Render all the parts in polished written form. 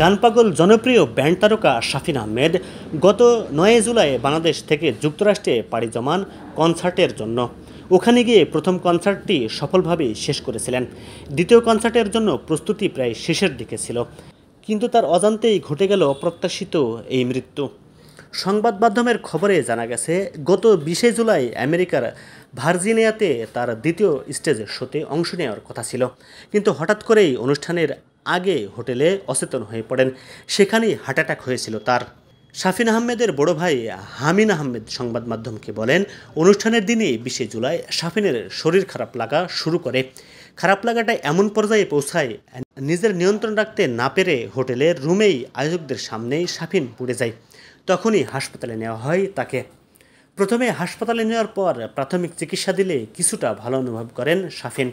গান পাগল জনপ্রিয় ব্যান্ড তারকা শাফিন আহমেদ গত 9 জুলাই বাংলাদেশ থেকে যুক্তরাষ্ট্রে পাড়ি জমান কনসার্টের জন্য। ওখানে গিয়ে প্রথম কনসার্টটি সফলভাবে শেষ করেছিলেন। দ্বিতীয় কনসার্টের জন্য প্রস্তুতি প্রায় শেষের দিকে ছিল, কিন্তু তার অজান্তেই ঘটে গেল অপ্রত্যাশিত এই মৃত্যু। সংবাদ মাধ্যমের খবরে জানা গেছে, গত 20 জুলাই আমেরিকার ভার্জিনিয়াতে তার দ্বিতীয় স্টেজ শোতে অংশ নেওয়ার কথা ছিল, কিন্তু হঠাৎ করেই অনুষ্ঠানের আগে হোটেলে অচেতন হয়ে পড়েন। সেখানেই হার্ট অ্যাটাক হয়েছিল তার। শাফিন আহমেদের বড় ভাই হামিন আহমেদ সংবাদ মাধ্যমকে বলেন, অনুষ্ঠানের দিনই 20 জুলাই শাফিনের শরীর খারাপ লাগা শুরু করে। খারাপ লাগাটা এমন পর্যায়ে পৌঁছায়, নিজের নিয়ন্ত্রণ রাখতে না পেরে হোটেলের রুমেই আয়োজকদের সামনেই শাফিন পড়ে যায়। তখনই হাসপাতালে নেওয়া হয় তাকে। প্রথমে হাসপাতালে নেওয়ার পর প্রাথমিক চিকিৎসা দিলে কিছুটা ভালো অনুভব করেন শাফিন,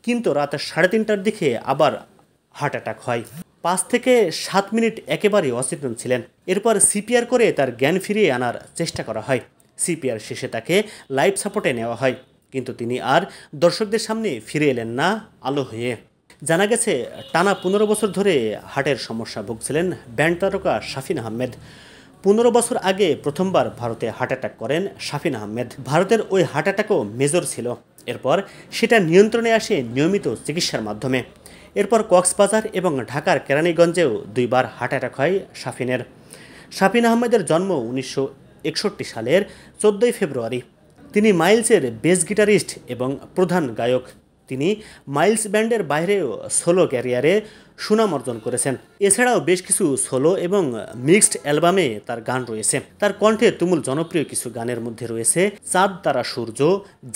কিন্তু রাত 3:30টার দিকে আবার হার্ট অ্যাটাক হয়। 5 থেকে 7 মিনিট একেবারেই অচেতন ছিলেন। এরপর সিপিআর করে তার জ্ঞান ফিরিয়ে আনার চেষ্টা করা হয়। সিপিআর শেষে তাকে লাইফ সাপোর্টে নেওয়া হয়, কিন্তু তিনি আর দর্শকদের সামনে ফিরে এলেন না আলো হয়ে। জানা গেছে, টানা 15 বছর ধরে হার্টের সমস্যা ভুগছিলেন ব্যান্ড তারকা শাফিন আহমেদ। 15 বছর আগে প্রথমবার ভারতে হার্ট অ্যাটাক করেন শাফিন আহমেদ। ভারতের ওই হার্ট অ্যাটাকও মেজর ছিল। এরপর সেটা নিয়ন্ত্রণে আসে নিয়মিত চিকিৎসার মাধ্যমে। এরপর কক্সবাজার এবং ঢাকার কেরানীগঞ্জেও 2 বার হার্ট অ্যাটাক হয় শাফিনের। শাফিন আহমেদের জন্ম 1961 সালের 14 ফেব্রুয়ারি। তিনি মাইলসের বেস গিটারিস্ট এবং প্রধান গায়ক। তিনি মাইলস ব্যান্ডের বাইরেও সোলো ক্যারিয়ারে সুনাম অর্জন করেছেন। এছাড়াও বেশ কিছু সোলো এবং মিক্সড অ্যালবামে তার গান রয়েছে। তার কণ্ঠে তুমুল জনপ্রিয় কিছু গানের মধ্যে রয়েছে চাঁদ তারা সূর্য,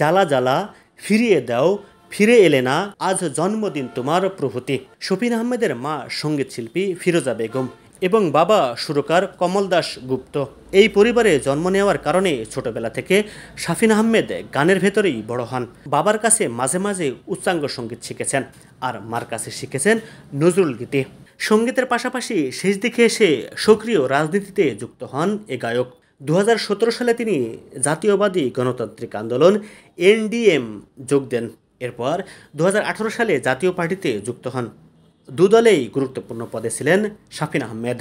জ্বালা জ্বালা, ফিরিয়ে দাও, ফিরে এলে না, আজ জন্মদিন তোমার প্রভৃতি। শাফিন আহমেদের মা সঙ্গীত শিল্পী ফিরোজা বেগম এবং বাবা সুরকার কমল দাস গুপ্ত। এই পরিবারে জন্ম নেওয়ার কারণে ছোটবেলা থেকে শাফিন আহমেদ গানের ভেতরেই বড় হন। বাবার কাছে মাঝে মাঝে উচ্চাঙ্গ সঙ্গীত শিখেছেন, আর মার কাছে শিখেছেন নজরুল গীতি। সঙ্গীতের পাশাপাশি শেষ দিকে এসে সক্রিয় রাজনীতিতে যুক্ত হন এ গায়ক। 2017 সালে তিনি জাতীয়বাদী গণতান্ত্রিক আন্দোলন NDM যোগ দেন। এরপর 2018 সালে জাতীয় পার্টিতে যুক্ত হন। দুদলেই গুরুত্বপূর্ণ পদে ছিলেন শাফিন আহমেদ।